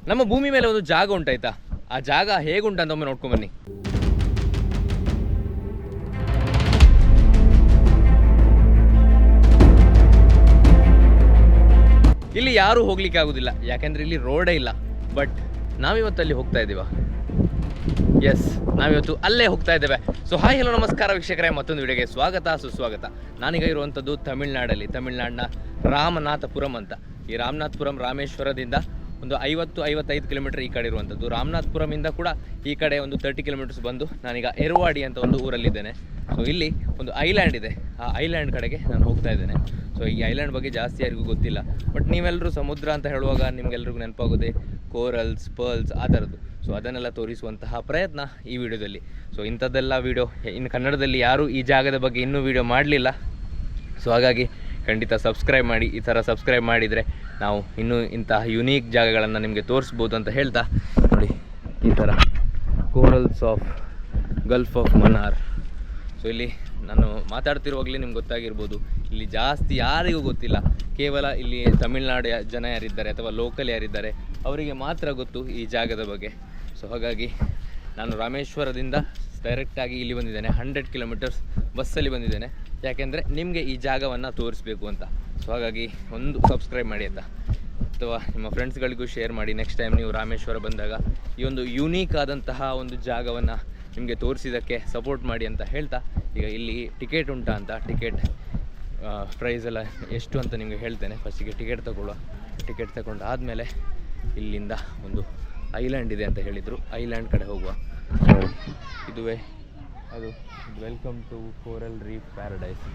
ನಮ್ಮ ಭೂಮಿ ಮೇಲೆ ಒಂದು ಜಾಗ ಉಂಟಾಯ್ತಾ, ಆ ಜಾಗ ಹೇಗುಂಟಂತ ಒಮ್ಮೆ ನೋಡ್ಕೊಂಬನ್ನಿ. ಇಲ್ಲಿ ಯಾರೂ ಹೋಗ್ಲಿಕ್ಕೆ ಆಗೋದಿಲ್ಲ, ಯಾಕೆಂದರೆ ಇಲ್ಲಿ ರೋಡೇ ಇಲ್ಲ. ಬಟ್ ನಾವಿವತ್ತು ಅಲ್ಲಿ ಹೋಗ್ತಾ ಇದ್ದೀವ. ಎಸ್, ನಾವಿವತ್ತು ಅಲ್ಲೇ ಹೋಗ್ತಾ ಇದ್ದೇವೆ. ಸೊ ಹಾಯ್ ಹಲೋ ನಮಸ್ಕಾರ ವೀಕ್ಷಕರೇ, ಮತ್ತೊಂದು ವಿಡಿಯೋಗೆ ಸ್ವಾಗತ ಸುಸ್ವಾಗತ. ನಾನೀಗ ಇರುವಂಥದ್ದು ತಮಿಳ್ನಾಡಿನ ರಾಮನಾಥಪುರಂ ಅಂತ. ಈ ರಾಮನಾಥಪುರಂ ರಾಮೇಶ್ವರದಿಂದ ಒಂದು 50-55 ಕಿಲೋಮೀಟರ್ ಈ ಕಡೆ ಇರುವಂಥದ್ದು. ರಾಮನಾಥಪುರಮಿಂದ ಕೂಡ ಈ ಕಡೆ ಒಂದು 30 ಕಿಲೋಮೀಟರ್ಸ್ ಬಂದು ನಾನೀಗ ಎರುವಾಡಿ ಅಂತ ಒಂದು ಊರಲ್ಲಿದ್ದೇನೆ. ಸೊ ಇಲ್ಲಿ ಒಂದು ಐಲ್ಯಾಂಡ್ ಇದೆ, ಆ ಐಲ್ಯಾಂಡ್ ಕಡೆಗೆ ನಾನು ಹೋಗ್ತಾ ಇದ್ದೇನೆ. ಸೊ ಈ ಐಲ್ಯಾಂಡ್ ಬಗ್ಗೆ ಜಾಸ್ತಿ ಯಾರಿಗೂ ಗೊತ್ತಿಲ್ಲ, ಬಟ್ ನೀವೆಲ್ಲರೂ ಸಮುದ್ರ ಅಂತ ಹೇಳುವಾಗ ನಿಮಗೆಲ್ರಿಗೂ ನೆನಪಾಗೋದೆ ಕೋರಲ್ಸ್, ಪರ್ಲ್ಸ್ ಆ ಥರದ್ದು. ಸೊ ಅದನ್ನೆಲ್ಲ ತೋರಿಸುವಂತಹ ಪ್ರಯತ್ನ ಈ ವಿಡಿಯೋದಲ್ಲಿ. ಸೊ ಇಂಥದ್ದೆಲ್ಲ ವಿಡಿಯೋ ಇನ್ನು ಕನ್ನಡದಲ್ಲಿ ಯಾರೂ ಈ ಜಾಗದ ಬಗ್ಗೆ ಇನ್ನೂ ವಿಡಿಯೋ ಮಾಡಲಿಲ್ಲ. ಸೊ ಹಾಗಾಗಿ ಖಂಡಿತ ಸಬ್ಸ್ಕ್ರೈಬ್ ಮಾಡಿ. ಈ ಥರ ಸಬ್ಸ್ಕ್ರೈಬ್ ಮಾಡಿದರೆ ನಾವು ಇನ್ನೂ ಇಂತಹ ಯುನೀಕ್ ಜಾಗಗಳನ್ನು ನಿಮಗೆ ತೋರಿಸ್ಬೋದು ಅಂತ ಹೇಳ್ತಾ, ನೋಡಿ ಈ ಥರ corals of Gulf of Mannar. So ಇಲ್ಲಿ ನಾನು ಮಾತಾಡ್ತಿರುವಾಗಲೇ ನಿಮ್ಗೆ ಗೊತ್ತಾಗಿರ್ಬೋದು, ಇಲ್ಲಿ ಜಾಸ್ತಿ ಯಾರಿಗೂ ಗೊತ್ತಿಲ್ಲ. ಕೇವಲ ಇಲ್ಲಿ ತಮಿಳ್ನಾಡು ಜನ ಯಾರಿದ್ದಾರೆ ಅಥವಾ ಲೋಕಲ್ ಯಾರಿದ್ದಾರೆ ಅವರಿಗೆ ಮಾತ್ರ ಗೊತ್ತು ಈ ಜಾಗದ ಬಗ್ಗೆ. ಸೊ ಹಾಗಾಗಿ ನಾನು ರಾಮೇಶ್ವರದಿಂದ ಡೈರೆಕ್ಟಾಗಿ ಇಲ್ಲಿ ಬಂದಿದ್ದೇನೆ. 100 ಕಿಲೋಮೀಟರ್ಸ್ ಬಸ್ಸಲ್ಲಿ ಬಂದಿದ್ದೇನೆ, ಯಾಕೆಂದರೆ ನಿಮಗೆ ಈ ಜಾಗವನ್ನು ತೋರಿಸ್ಬೇಕು ಅಂತ. ಸೊ ಹಾಗಾಗಿ ಒಂದು ಸಬ್ಸ್ಕ್ರೈಬ್ ಮಾಡಿ ಅಂತ, ಅಥವಾ ನಿಮ್ಮ ಫ್ರೆಂಡ್ಸ್ಗಳಿಗೂ ಶೇರ್ ಮಾಡಿ. ನೆಕ್ಸ್ಟ್ ಟೈಮ್ ನೀವು ರಾಮೇಶ್ವರ ಬಂದಾಗ ಈ ಒಂದು ಯುನೀಕ್ ಆದಂತಹ ಒಂದು ಜಾಗವನ್ನು ನಿಮಗೆ ತೋರಿಸಿದ್ದಕ್ಕೆ ಸಪೋರ್ಟ್ ಮಾಡಿ ಅಂತ ಹೇಳ್ತಾ, ಈಗ ಇಲ್ಲಿ ಟಿಕೆಟ್ ಉಂಟಾ ಅಂತ, ಟಿಕೆಟ್ ಪ್ರೈಸ್ ಎಲ್ಲ ಎಷ್ಟು ಅಂತ ನಿಮಗೆ ಹೇಳ್ತೇನೆ. ಫಸ್ಟಿಗೆ ಟಿಕೆಟ್ ತಗೊಳ್ಳುವ. ಟಿಕೆಟ್ ತಗೊಂಡು ಆದಮೇಲೆ ಇಲ್ಲಿಂದ ಒಂದು ಐಲ್ಯಾಂಡ್ ಇದೆ ಅಂತ ಹೇಳಿದರು, ಐಲ್ಯಾಂಡ್ ಕಡೆ ಹೋಗುವ. ಇದುವೇ ಅದು, welcome to coral reef paradise.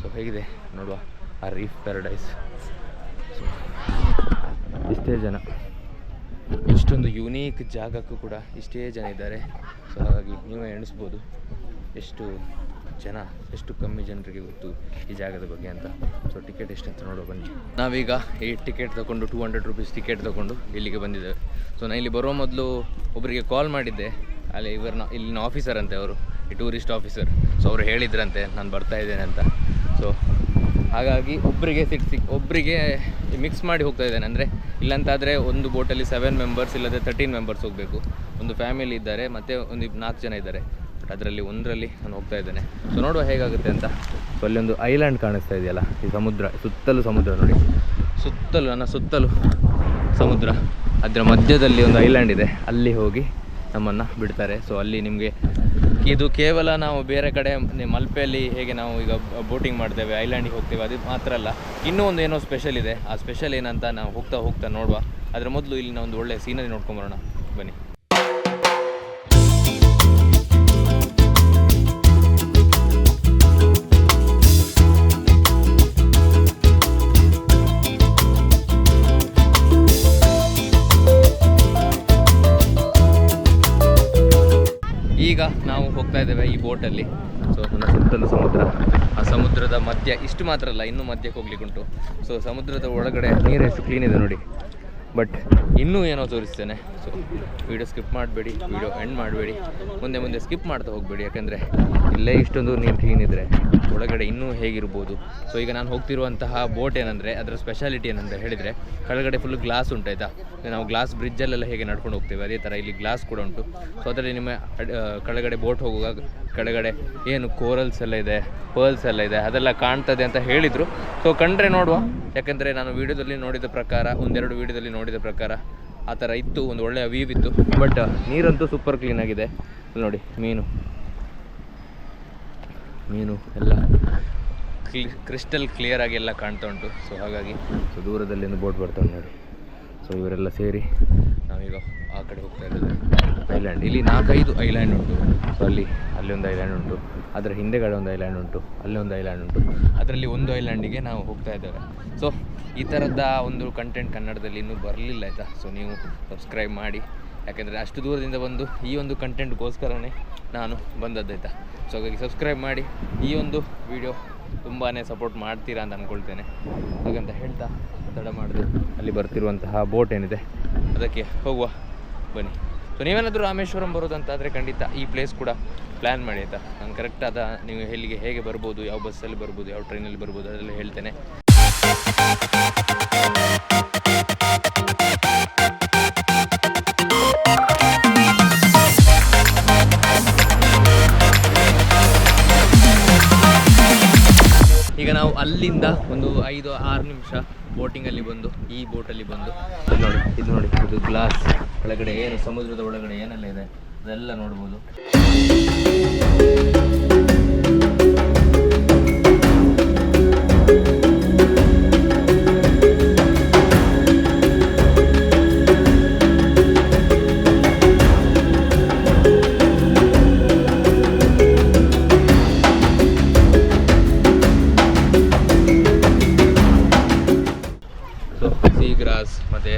So ಹೇಗಿದೆ ನೋಡುವ ಆ ರೀಫ್ ಪ್ಯಾರಡೈಸ್. ಸೊ ಇಷ್ಟೇ ಜನ, ಇಷ್ಟೊಂದು ಯುನೀಕ್ ಜಾಗಕ್ಕೂ ಕೂಡ ಇಷ್ಟೇ ಜನ ಇದ್ದಾರೆ. ಸೊ ಹಾಗಾಗಿ ನೀವೇ ಎಣಿಸ್ಬೋದು ಎಷ್ಟು ಜನ, ಎಷ್ಟು ಕಮ್ಮಿ ಜನರಿಗೆ ಗೊತ್ತು ಈ ಜಾಗದ ಬಗ್ಗೆ ಅಂತ. ಸೊ ಟಿಕೆಟ್ ಎಷ್ಟಂತ ನೋಡೋ ಬನ್ನಿ. ನಾವೀಗ ಈ ಟಿಕೆಟ್ ತೊಗೊಂಡು 200 ರೂಪೀಸ್ ಟಿಕೆಟ್ ತೊಗೊಂಡು ಇಲ್ಲಿಗೆ ಬಂದಿದ್ದೇವೆ. ಸೊ ನಾನು ಇಲ್ಲಿ ಬರೋ ಮೊದಲು ಒಬ್ಬರಿಗೆ ಕಾಲ್ ಮಾಡಿದ್ದೆ, ಅಲ್ಲಿ ಇಲ್ಲಿನ ಆಫೀಸರ್ ಅಂತೆ, ಅವರು ಈ ಟೂರಿಸ್ಟ್ ಆಫೀಸರ್. ಸೊ ಅವರು ಹೇಳಿದ್ರಂತೆ ನಾನು ಬರ್ತಾ ಇದ್ದೇನೆ ಅಂತ. ಸೊ ಹಾಗಾಗಿ ಒಬ್ಬರಿಗೆ ಮಿಕ್ಸ್ ಮಾಡಿ ಹೋಗ್ತಾ ಇದ್ದೇನೆ. ಅಂದರೆ ಇಲ್ಲಂತಾದರೆ ಒಂದು ಬೋಟಲ್ಲಿ 7 ಮೆಂಬರ್ಸ್ ಇಲ್ಲದೆ 13 ಮೆಂಬರ್ಸ್ ಹೋಗಬೇಕು. ಒಂದು ಫ್ಯಾಮಿಲಿ ಇದ್ದಾರೆ ಮತ್ತು ಒಂದು 4 ಜನ ಇದ್ದಾರೆ. ಬಟ್ ಅದರಲ್ಲಿ ಒಂದರಲ್ಲಿ ನಾನು ಹೋಗ್ತಾ ಇದ್ದೇನೆ. ಸೊ ನೋಡುವ ಹೇಗಾಗುತ್ತೆ ಅಂತ. ಸೊ ಅಲ್ಲೊಂದು ಐಲ್ಯಾಂಡ್ ಕಾಣಿಸ್ತಾ ಇದೆಯಲ್ಲ, ಈ ಸಮುದ್ರ, ಸುತ್ತಲೂ ಸಮುದ್ರ ನೋಡಿ, ನನ್ನ ಸುತ್ತಲೂ ಸಮುದ್ರ. ಅದರ ಮಧ್ಯದಲ್ಲಿ ಒಂದು ಐಲ್ಯಾಂಡ್ ಇದೆ, ಅಲ್ಲಿ ಹೋಗಿ ನಮ್ಮನ್ನು ಬಿಡ್ತಾರೆ. ಸೊ ಅಲ್ಲಿ ನಿಮಗೆ ಇದು ಕೇವಲ ನಾವು ಬೇರೆ ಕಡೆ ಮಲ್ಪೆಯಲ್ಲಿ ಹೇಗೆ ನಾವು ಈಗ ಬೋಟಿಂಗ್ ಮಾಡ್ತೇವೆ, ಐಲ್ಯಾಂಡಿಗೆ ಹೋಗ್ತೇವೆ, ಅದು ಮಾತ್ರ ಅಲ್ಲ, ಇನ್ನೂ ಒಂದು ಏನೋ ಸ್ಪೆಷಲ್ ಇದೆ. ಆ ಸ್ಪೆಷಲ್ ಏನಂತ ನಾವು ಹೋಗ್ತಾ ನೋಡುವ. ಅದರ ಮೊದಲು ಇಲ್ಲಿನ ಒಂದು ಒಳ್ಳೆಯ ಸೀನರಿ ನೋಡ್ಕೊಂಬರೋಣ ಬನ್ನಿ. ಈಗ ನಾವು ಹೋಗ್ತಾ ಇದ್ದೇವೆ ಈ ಬೋಟಲ್ಲಿ. ಸೊ ನನ್ನ ಸುತ್ತಲೂ ಸಮುದ್ರ, ಆ ಸಮುದ್ರದ ಮಧ್ಯ ಇಷ್ಟು ಮಾತ್ರ ಅಲ್ಲ, ಇನ್ನೂ ಮಧ್ಯಕ್ಕೆ ಹೋಗ್ಲಿಕ್ಕುಂಟು. ಸೊ ಸಮುದ್ರದ ಒಳಗಡೆ ನೀರು ಎಷ್ಟು ಕ್ಲೀನ್ ಇದೆ ನೋಡಿ. ಬಟ್ ಇನ್ನೂ ಏನೋ ತೋರಿಸ್ತೇನೆ. ಸೊ ವಿಡಿಯೋ ಸ್ಕಿಪ್ ಮಾಡಬೇಡಿ, ವಿಡಿಯೋ ಎಂಡ್ ಮಾಡಬೇಡಿ, ಮುಂದೆ ಸ್ಕಿಪ್ ಮಾಡ್ತಾ ಹೋಗಬೇಡಿ. ಯಾಕೆಂದರೆ ಇಲ್ಲೇ ಇಷ್ಟೊಂದು ನೀರು ಕ್ಲೀನ್ ಇದ್ದರೆ ಒಳಗಡೆ ಇನ್ನೂ ಹೇಗಿರ್ಬೋದು. ಸೊ ಈಗ ನಾನು ಹೋಗ್ತಿರುವಂತಹ ಬೋಟ್ ಏನಂದರೆ, ಅದರ ಸ್ಪೆಷಾಲಿಟಿ ಏನಂತ ಹೇಳಿದರೆ, ಕೆಳಗಡೆ ಫುಲ್ ಗ್ಲಾಸ್ ಉಂಟಾಯ್ತಾ. ನಾವು ಗ್ಲಾಸ್ ಬ್ರಿಡ್ಜಲ್ಲೆಲ್ಲ ಹೇಗೆ ನಡ್ಕೊಂಡು ಹೋಗ್ತೇವೆ ಅದೇ ಥರ ಇಲ್ಲಿ ಗ್ಲಾಸ್ ಕೂಡ ಉಂಟು. ಸೊ ಅದರಲ್ಲಿ ನಿಮ್ಮ ಕೆಳಗಡೆ ಬೋಟ್ ಹೋಗುವಾಗ ಕೆಳಗಡೆ ಏನು ಕೋರಲ್ಸ್ ಎಲ್ಲ ಇದೆ, ಪರ್ಲ್ಸ್ ಎಲ್ಲ ಇದೆ, ಅದೆಲ್ಲ ಕಾಣ್ತದೆ ಅಂತ ಹೇಳಿದರು. ಸೊ ಕಂಡ್ರೆ ನೋಡುವ. ಯಾಕೆಂದರೆ ನಾನು ವೀಡಿಯೋದಲ್ಲಿ ನೋಡಿದ ಪ್ರಕಾರ, ಒಂದೆರಡು ವೀಡಿಯೋದಲ್ಲಿ ನೋಡಿದ ಪ್ರಕಾರ ಆ ಥರ ಇತ್ತು, ಒಂದು ಒಳ್ಳೆಯ ವ್ಯೂ ಇತ್ತು. ಬಟ್ ನೀರಂತೂ ಸೂಪರ್ ಕ್ಲೀನಾಗಿದೆ ನೋಡಿ. ಮೀನು ಎಲ್ಲ ಕ್ರಿಸ್ಟಲ್ ಕ್ಲಿಯರ್ ಆಗಿ ಎಲ್ಲ ಕಾಣ್ತಾ ಉಂಟು. ಸೊ ಹಾಗಾಗಿ ಸೊ ದೂರದಲ್ಲಿ ಒಂದು ಬೋಟ್ ಬರ್ತಾ ಉಂಟು ನೋಡಿ. ಸೊ ಇವರೆಲ್ಲ ಸೇರಿ ನಾವೀಗ ಆ ಕಡೆ ಹೋಗ್ತಾ ಇದ್ದೇವೆ ಐಲ್ಯಾಂಡ್. ಇಲ್ಲಿ 4-5 ಐಲ್ಯಾಂಡ್ ಉಂಟು. ಸೊ ಅಲ್ಲಿ ಒಂದು ಐಲ್ಯಾಂಡ್ ಉಂಟು, ಅದರ ಹಿಂದೆಗಡೆ ಒಂದು ಐಲ್ಯಾಂಡ್ ಉಂಟು, ಅಲ್ಲಿ ಒಂದು ಐಲ್ಯಾಂಡ್ ಉಂಟು. ಅದರಲ್ಲಿ ಒಂದು ಐಲ್ಯಾಂಡಿಗೆ ನಾವು ಹೋಗ್ತಾ ಇದ್ದೇವೆ. ಸೊ ಈ ಥರದ ಒಂದು ಕಂಟೆಂಟ್ ಕನ್ನಡದಲ್ಲಿ ಇನ್ನೂ ಬರಲಿಲ್ಲ ಆಯಿತಾ. ಸೊ ನೀವು ಸಬ್ಸ್ಕ್ರೈಬ್ ಮಾಡಿ, ಯಾಕೆಂದರೆ ಅಷ್ಟು ದೂರದಿಂದ ಬಂದು ಈ ಒಂದು ಕಂಟೆಂಟ್ಗೋಸ್ಕರನೇ ನಾನು ಬಂದದ್ದಾಯ್ತಾ. ಸೊ ಹಾಗಾಗಿ ಸಬ್ಸ್ಕ್ರೈಬ್ ಮಾಡಿ, ಈ ಒಂದು ವಿಡಿಯೋ ತುಂಬಾ ಸಪೋರ್ಟ್ ಮಾಡ್ತೀರಾ ಅಂತ ಅಂದ್ಕೊಳ್ತೇನೆ. ಹಾಗಂತ ಹೇಳ್ತಾ ತಡ ಮಾಡಿದೆ, ಅಲ್ಲಿ ಬರ್ತಿರುವಂತಹ ಬೋಟ್ ಏನಿದೆ ಅದಕ್ಕೆ ಹೋಗುವ ಬನ್ನಿ. ಸೊ ನೀವೇನಾದರೂ ರಾಮೇಶ್ವರಂ ಬರೋದಂತಾದರೆ ಖಂಡಿತ ಈ ಪ್ಲೇಸ್ ಕೂಡ ಪ್ಲ್ಯಾನ್ ಮಾಡಿ ಆಯಿತಾ. ನಾನು ಕರೆಕ್ಟಾದ ನೀವು ಎಲ್ಲಿಗೆ ಹೇಗೆ ಬರ್ಬೋದು, ಯಾವ ಬಸ್ಸಲ್ಲಿ ಬರ್ಬೋದು, ಯಾವ ಟ್ರೈನಲ್ಲಿ ಬರ್ಬೋದು ಅದೆಲ್ಲ ಹೇಳ್ತೇನೆ. ಅಲ್ಲಿಂದ ಒಂದು 5-6 ನಿಮಿಷ ಬೋಟಿಂಗಲ್ಲಿ ಬಂದು ಈ ಬೋಟಲ್ಲಿ ಬಂದು ಇದು ನೋಡಿ ಇದು ಗ್ಲಾಸ್ ಒಳಗಡೆ ಏನು ಸಮುದ್ರದ ಒಳಗಡೆ ಏನೆಲ್ಲ ಇದೆ ಅದೆಲ್ಲ ನೋಡ್ಬೋದು. ಗ್ರಾಸ್ ಮತ್ತು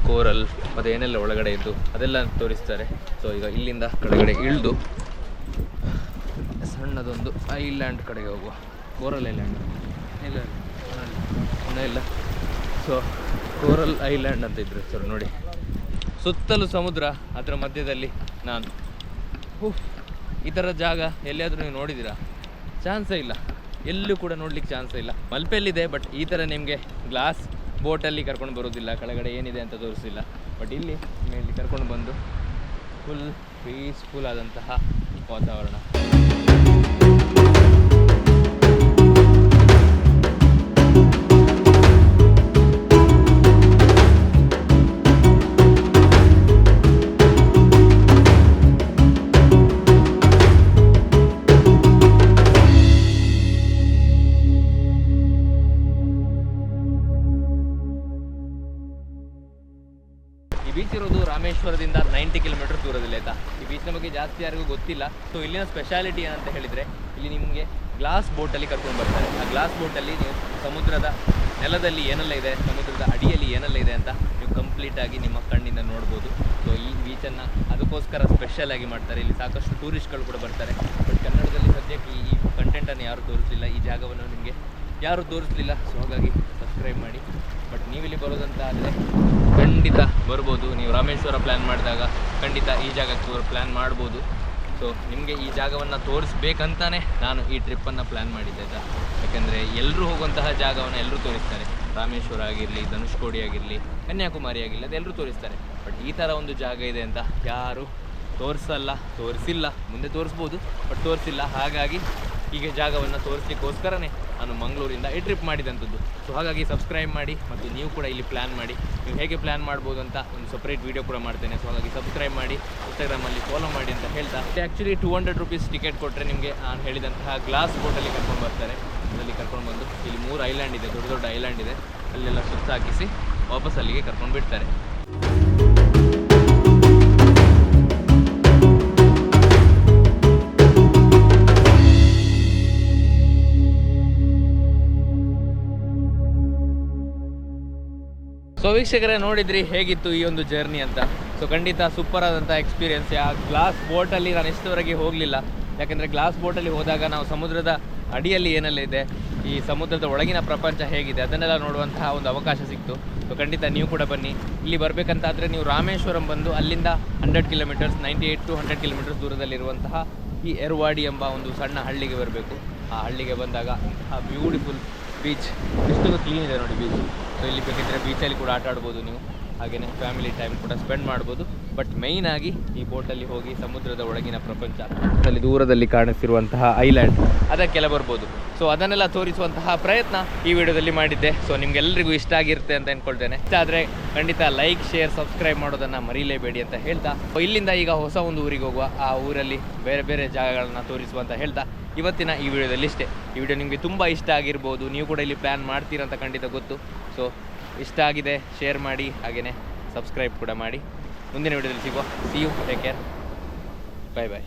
ಕೋರಲ್ ಮತ್ತು ಏನೆಲ್ಲ ಒಳಗಡೆ ಇದ್ದು ಅದೆಲ್ಲ ತೋರಿಸ್ತಾರೆ. ಸೊ ಈಗ ಇಲ್ಲಿಂದ ಕೆಳಗಡೆ ಇಳಿದು ಸಣ್ಣದೊಂದು ಐಲ್ಯಾಂಡ್ ಕಡೆಗೆ ಹೋಗುವ. ಕೋರಲ್ ಐಲ್ಯಾಂಡ್ ಇಲ್ಲ ಸೊ ಕೋರಲ್ ಐಲ್ಯಾಂಡ್ ಅಂತ ಇದ್ರು ಸರ್ ನೋಡಿ, ಸುತ್ತಲೂ ಸಮುದ್ರ, ಅದರ ಮಧ್ಯದಲ್ಲಿ ನಾನು. ಈ ಥರ ಜಾಗ ಎಲ್ಲಿಯಾದರೂ ನೀವು ನೋಡಿದ್ದೀರಾ? ಚಾನ್ಸೇ ಇಲ್ಲ, ಎಲ್ಲೂ ಕೂಡ ನೋಡ್ಲಿಕ್ಕೆ ಚಾನ್ಸೇ ಇಲ್ಲ. ಮಲ್ಪೆಯಲ್ಲಿದೆ, ಬಟ್ ಈ ಥರ ನಿಮಗೆ ಗ್ಲಾಸ್ ಬೋಟಲ್ಲಿ ಕರ್ಕೊಂಡು ಬರೋದಿಲ್ಲ, ಕೆಳಗಡೆ ಏನಿದೆ ಅಂತ ತೋರಿಸಿಲ್ಲ. ಬಟ್ ಇಲ್ಲಿ ಮೇಲೆ ಕರ್ಕೊಂಡು ಬಂದು ಫುಲ್ ಪೀಸ್ಫುಲ್ ಆದಂತಹ ವಾತಾವರಣ. ಬೀಚ್ ಇರೋದು ರಾಮೇಶ್ವರದಿಂದ 90 ಕಿಲೋಮೀಟರ್ ದೂರದಲ್ಲಿ ಆಯಿತಾ. ಈ ಬೀಚ್ನ ಬಗ್ಗೆ ಜಾಸ್ತಿ ಯಾರಿಗೂ ಗೊತ್ತಿಲ್ಲ. ಸೊ ಇಲ್ಲಿನ ಸ್ಪೆಷಾಲಿಟಿ ಏನಂತ ಹೇಳಿದರೆ, ಇಲ್ಲಿ ನಿಮಗೆ ಗ್ಲಾಸ್ ಬೋಟಲ್ಲಿ ಕರ್ಕೊಂಡು ಬರ್ತಾರೆ. ಆ ಗ್ಲಾಸ್ ಬೋಟಲ್ಲಿ ನೀವು ಸಮುದ್ರದ ನೆಲದಲ್ಲಿ ಏನೆಲ್ಲ ಇದೆ, ಸಮುದ್ರದ ಅಡಿಯಲ್ಲಿ ಏನೆಲ್ಲ ಇದೆ ಅಂತ ನೀವು ಕಂಪ್ಲೀಟಾಗಿ ನಿಮ್ಮ ಕಣ್ಣಿಂದ ನೋಡ್ಬೋದು. ಸೊ ಈ ಬೀಚನ್ನು ಅದಕ್ಕೋಸ್ಕರ ಸ್ಪೆಷಲ್ ಆಗಿ ಮಾಡ್ತಾರೆ. ಇಲ್ಲಿ ಸಾಕಷ್ಟು ಟೂರಿಸ್ಟ್ಗಳು ಕೂಡ ಬರ್ತಾರೆ. ಬಟ್ ಕನ್ನಡದಲ್ಲಿ ಸದ್ಯಕ್ಕೆ ಈ ಕಂಟೆಂಟನ್ನು ಯಾರು ತೋರಿಸಲಿಲ್ಲ, ಈ ಜಾಗವನ್ನು ನಿಮಗೆ ಯಾರು ತೋರಿಸಲಿಲ್ಲ. ಸೊ ಹಾಗಾಗಿ ಸಬ್ಸ್ಕ್ರೈಬ್ ಮಾಡಿ. ಬಟ್ ನೀವಿಲ್ಲಿ ಬರೋದಂತ ಆದರೆ ಖಂಡಿತ ಬರ್ಬೋದು. ನೀವು ರಾಮೇಶ್ವರ ಪ್ಲ್ಯಾನ್ ಮಾಡಿದಾಗ ಖಂಡಿತ ಈ ಜಾಗಕ್ಕೆ ಪ್ಲ್ಯಾನ್ ಮಾಡ್ಬೋದು. ಸೊ ನಿಮಗೆ ಈ ಜಾಗವನ್ನು ತೋರಿಸ್ಬೇಕಂತಾನೆ ನಾನು ಈ ಟ್ರಿಪ್ಪನ್ನು ಪ್ಲ್ಯಾನ್ ಮಾಡಿದ್ದೆ ಆಯಿತಾ. ಯಾಕೆಂದರೆ ಎಲ್ಲರೂ ಹೋಗುವಂತಹ ಜಾಗವನ್ನು ಎಲ್ಲರೂ ತೋರಿಸ್ತಾರೆ. ರಾಮೇಶ್ವರ ಆಗಿರಲಿ, ಧನುಷ್ಕೋಡಿ ಆಗಿರಲಿ, ಕನ್ಯಾಕುಮಾರಿ ಆಗಿರಲಿ, ಅದೆಲ್ಲರೂ ತೋರಿಸ್ತಾರೆ. ಬಟ್ ಈ ಥರ ಒಂದು ಜಾಗ ಇದೆ ಅಂತ ಯಾರು ತೋರಿಸಿಲ್ಲ. ಮುಂದೆ ತೋರಿಸ್ಬೋದು, ಬಟ್ ತೋರಿಸಿಲ್ಲ. ಹಾಗಾಗಿ ಈಗ ಜಾಗವನ್ನು ತೋರಿಸ್ಲಿಕ್ಕೋಸ್ಕರನೇ ನಾನು ಮಂಗಳೂರಿಂದ ಈ ಟ್ರಿಪ್ ಮಾಡಿದಂಥದ್ದು. ಸೊ ಹಾಗಾಗಿ ಸಬ್ಸ್ಕ್ರೈಬ್ ಮಾಡಿ, ಮತ್ತು ನೀವು ಕೂಡ ಇಲ್ಲಿ ಪ್ಲ್ಯಾನ್ ಮಾಡಿ. ನೀವು ಹೇಗೆ ಪ್ಲ್ಯಾನ್ ಮಾಡ್ಬೋದು ಅಂತ ಒಂದು ಸಪ್ರೇಟ್ ವೀಡಿಯೋ ಕೂಡ ಮಾಡ್ತೇನೆ. ಸೊ ಹಾಗಾಗಿ ಸಬ್ಸ್ಕ್ರೈಬ್ ಮಾಡಿ, ಇನ್ಸ್ಟಾಗ್ರಾಮಲ್ಲಿ ಫಾಲೋ ಮಾಡಿ ಅಂತ ಹೇಳ್ತಾ, ಆ್ಯಕ್ಚುಲಿ 200 ರೂಪೀಸ್ ಟಿಕೆಟ್ ಕೊಟ್ಟರೆ ನಿಮಗೆ ನಾನು ಹೇಳಿದಂತಹ ಗ್ಲಾಸ್ ಬೋಟಲ್ಲಿ ಕರ್ಕೊಂಡು ಬರ್ತಾರೆ. ಅದರಲ್ಲಿ ಕರ್ಕೊಂಡು ಬಂದು ಇಲ್ಲಿ 3 ಐಲ್ಯಾಂಡ್ ಇದೆ, ದೊಡ್ಡ ಐಲ್ಯಾಂಡ್ ಇದೆ, ಅಲ್ಲೆಲ್ಲ ಸುತ್ತ ಹಾಕಿಸಿ ವಾಪಸ್ ಅಲ್ಲಿಗೆ ಕರ್ಕೊಂಡು ಬಿಡ್ತಾರೆ. ಸೊ ವೀಕ್ಷಕರೇ, ನೋಡಿದ್ರಿ ಹೇಗಿತ್ತು ಈ ಒಂದು ಜರ್ನಿ ಅಂತ. ಸೊ ಖಂಡಿತ ಸೂಪರ್ ಆದಂಥ ಎಕ್ಸ್ಪೀರಿಯನ್ಸ್. ಆ ಗ್ಲಾಸ್ ಬೋಟಲ್ಲಿ ನಾನು ಇಷ್ಟವರೆಗೆ ಹೋಗಲಿಲ್ಲ. ಯಾಕೆಂದರೆ ಗ್ಲಾಸ್ ಬೋಟಲ್ಲಿ ಹೋದಾಗ ನಾವು ಸಮುದ್ರದ ಅಡಿಯಲ್ಲಿ ಏನೆಲ್ಲ ಇದೆ, ಈ ಸಮುದ್ರದ ಒಳಗಿನ ಪ್ರಪಂಚ ಹೇಗಿದೆ ಅದನ್ನೆಲ್ಲ ನೋಡುವಂತಹ ಒಂದು ಅವಕಾಶ ಸಿಕ್ತು. ಸೊ ಖಂಡಿತ ನೀವು ಕೂಡ ಬನ್ನಿ. ಇಲ್ಲಿ ಬರಬೇಕಂತಾದರೆ ನೀವು ರಾಮೇಶ್ವರಂ ಬಂದು ಅಲ್ಲಿಂದ 100 ಕಿಲೋಮೀಟರ್ಸ್ 98 to 100 ಕಿಲೋಮೀಟರ್ಸ್ ದೂರದಲ್ಲಿರುವಂತಹ ಈ ಎರ್ವಾಡಿ ಎಂಬ ಒಂದು ಸಣ್ಣ ಹಳ್ಳಿಗೆ ಬರಬೇಕು. ಆ ಹಳ್ಳಿಗೆ ಬಂದಾಗ ಆ ಬ್ಯೂಟಿಫುಲ್ ಬೀಚ್, ಎಷ್ಟೊಂದು ಕ್ಲೀನ್ ಇದೆ ನೋಡಿ ಬೀಚ್. ಸೊ ಇಲ್ಲಿ ಬೇಕಿದ್ದರೆ ಬೀಚಲ್ಲಿ ಕೂಡ ಆಟ ಆಡ್ಬೋದು ನೀವು, ಹಾಗೆಯೇ ಫ್ಯಾಮಿಲಿ ಟೈಮ್ ಕೂಡ ಸ್ಪೆಂಡ್ ಮಾಡ್ಬೋದು. ಬಟ್ ಮೇಯ್ನಾಗಿ ಈ ಬೋಟಲ್ಲಿ ಹೋಗಿ ಸಮುದ್ರದ ಒಳಗಿನ ಪ್ರಪಂಚ, ಅಲ್ಲಿ ದೂರದಲ್ಲಿ ಕಾಣಿಸ್ತಿರುವಂತಹ ಐಲ್ಯಾಂಡ್, ಅದಕ್ಕೆಲ್ಲ ಬರ್ಬೋದು. ಸೊ ಅದನ್ನೆಲ್ಲ ತೋರಿಸುವಂತಹ ಪ್ರಯತ್ನ ಈ ವಿಡಿಯೋದಲ್ಲಿ ಮಾಡಿದ್ದೆ. ಸೊ ನಿಮ್ಗೆಲ್ಲರಿಗೂ ಇಷ್ಟ ಆಗಿರುತ್ತೆ ಅಂತ ಅಂದ್ಕೊಳ್ತೇನೆ. ಇಷ್ಟ ಆದರೆ ಖಂಡಿತ ಲೈಕ್, ಶೇರ್, ಸಬ್ಸ್ಕ್ರೈಬ್ ಮಾಡೋದನ್ನು ಮರೀಲೇಬೇಡಿ ಅಂತ ಹೇಳ್ತಾ, ಇಲ್ಲಿಂದ ಈಗ ಹೊಸ ಒಂದು ಊರಿಗೆ ಹೋಗುವ. ಆ ಊರಲ್ಲಿ ಬೇರೆ ಬೇರೆ ಜಾಗಗಳನ್ನ ತೋರಿಸುವ ಅಂತ ಹೇಳ್ತಾ ಇವತ್ತಿನ ಈ ವಿಡಿಯೋದಲ್ಲಿ ಇಷ್ಟೇ. ಈ ವಿಡಿಯೋ ನಿಮಗೆ ತುಂಬ ಇಷ್ಟ ಆಗಿರ್ಬೋದು, ನೀವು ಕೂಡ ಇಲ್ಲಿ ಪ್ಲ್ಯಾನ್ ಮಾಡ್ತೀರಂತ ಖಂಡಿತ ಗೊತ್ತು. ಸೊ ಇಷ್ಟ ಆಗಿದೆ ಶೇರ್ ಮಾಡಿ, ಹಾಗೆಯೇ ಸಬ್ಸ್ಕ್ರೈಬ್ ಕೂಡ ಮಾಡಿ. ಮುಂದಿನ ವಿಡಿಯೋದಲ್ಲಿ ಸಿಗುವ. See you, take care, bye bye.